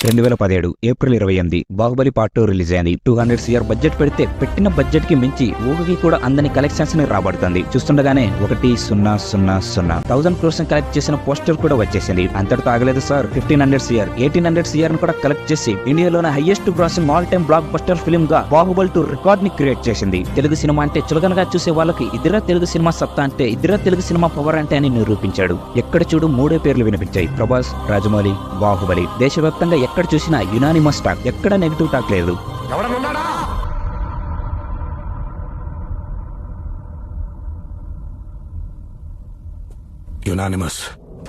2017 April 28 Baahubali part 2 release అయింది. 200 CR budget పెడితే పెట్టిన బడ్జెట్ కి మించి ఊహకి కూడా అందని కలెక్షన్స్ ని రాబడుతుంది. చూస్తుండగానే 1000 crores కలెక్ట్ చేసిన పోస్టర్ కూడా వచ్చేసింది. అంతటితో ఆగలేదు సార్. 1500 CR 1800 CR ను కూడా కలెక్ట్ చేసి ఇండియాలోనే highest grossing all time block buster film గా బాహుబలి 2 రికార్డ్ ని క్రియేట్ చేసింది. తెలుగు సినిమా అంటే చులకనగా చూసే వాళ్ళకి ఇదిరా తెలుగు సినిమా సత్తా అంటే, ఇదిరా తెలుగు సినిమా పవర్ అంటే అని నిరూపించాడు. ఎక్కడ చూడు మూడే పేర్లు వినిపించాయి: ప్రభాస్, రాజమౌళి, బాహుబలి. దేశవ్యాప్తంగా ఎక్కడ చూసినా యునానిమస్ టాక్, ఎక్కడ నెగిటివ్ టాక్ లేదు.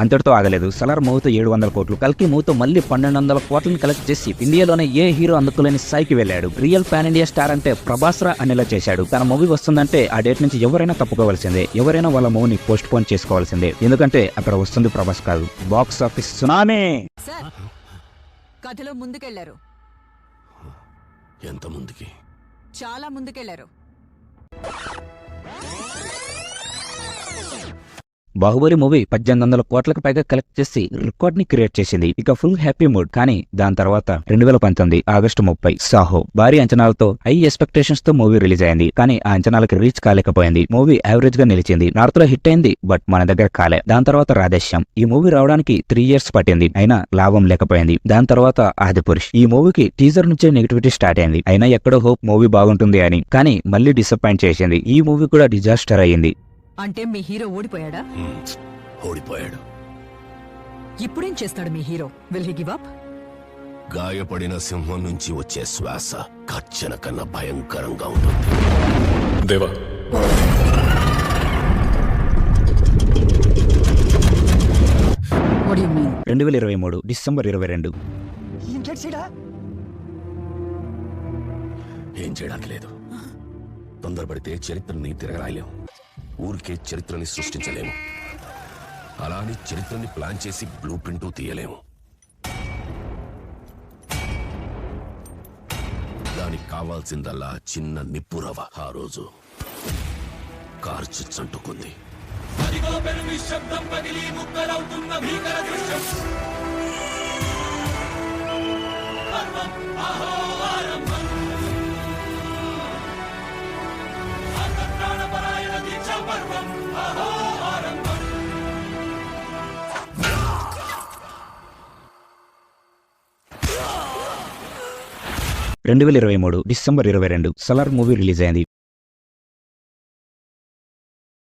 అంతటితో ఆగలేదు. సలార్ మూవీతో 700 కోట్లు, కల్కి మూవీతో మళ్ళీ 1200 కోట్లను కలెక్ట్ చేసి ఇండియాలోనే ఏ హీరో అందుకోలేని స్థాయికి వెళ్ళాడు. రియల్ పాన్ ఇండియా స్టార్ అంటే ప్రభాస్ రా అనేలా చేశాడు. తన మూవీ వస్తుందంటే ఆ డేట్ నుంచి ఎవరైనా తప్పుకోవాల్సిందే, ఎవరైనా వాళ్ళ మూవీని పోస్ట్ పోన్ చేసుకోవాల్సిందే. ఎందుకంటే అక్కడ వస్తుంది ప్రభాస్ కాదు, బాక్స్ ఆఫీస్ సునామీ. కథలో ముందుకెళ్లారు. ఎంత ముందుకి? చాలా ముందుకెళ్లారు. బాహుబలి మూవీ 1800 కోట్లకు పైగా కలెక్ట్ చేసి రికార్డ్ ని క్రియేట్ చేసింది. ఇక ఫుల్ హ్యాపీ మూడ్. కానీ దాని తర్వాత 2019 ఆగస్టు 30 సాహో. భారీ అంచనాలతో, హై ఎక్స్పెక్టేషన్స్ తో మూవీ రిలీజ్ అయింది. కానీ ఆ అంచనాలకు రీచ్ కాలేకపోయింది. మూవీ యావరేజ్ గా నిలిచింది. నార్త్ లో హిట్ అయింది, బట్ మన దగ్గర కాలే. దాని తర్వాత రాధేశ్యామ్. ఈ మూవీ రావడానికి 3 years పట్టింది, అయినా లాభం లేకపోయింది. దాని తర్వాత ఆదిపురుష్. ఈ మూవీకి టీజర్ నుంచే నెగిటివిటీ స్టార్ట్ అయింది. అయినా ఎక్కడో హోప్ మూవీ బాగుంటుంది అని, కానీ మళ్ళీ డిసప్పాయింట్ చేసింది. ఈ మూవీ కూడా డిజాస్టర్ అయ్యింది. అంటే మీ హీరో ఓడిపోయాడా? ఓడిపోయాడు. ఇప్పుడేం చేస్తాడు మీ hero? Will he give up? గాయపడిన సింహం నుంచి వచ్చే శ్వాస గర్జన కన్నా భయంకరంగా ఉంటుంది. దేవా, 2023 డిసెంబర్ 22. ఏం చేయడానికి లేదు. తొందరపడితే చరిత్రని తిరగరాయలేము. ఊరికే చరిత్రని సృష్టించలేము. అలాని చరిత్రని ప్లాన్ చేసి బ్లూ ప్రింట్ తీయలేము. దానికి కావాల్సిందల్లా చిన్న నిప్పురవ. ఆ రోజు కార్చి చంటుకుంది. $2023 డిసెంబర్ 22 సలార్ మూవీ రిలీజ్ అయింది.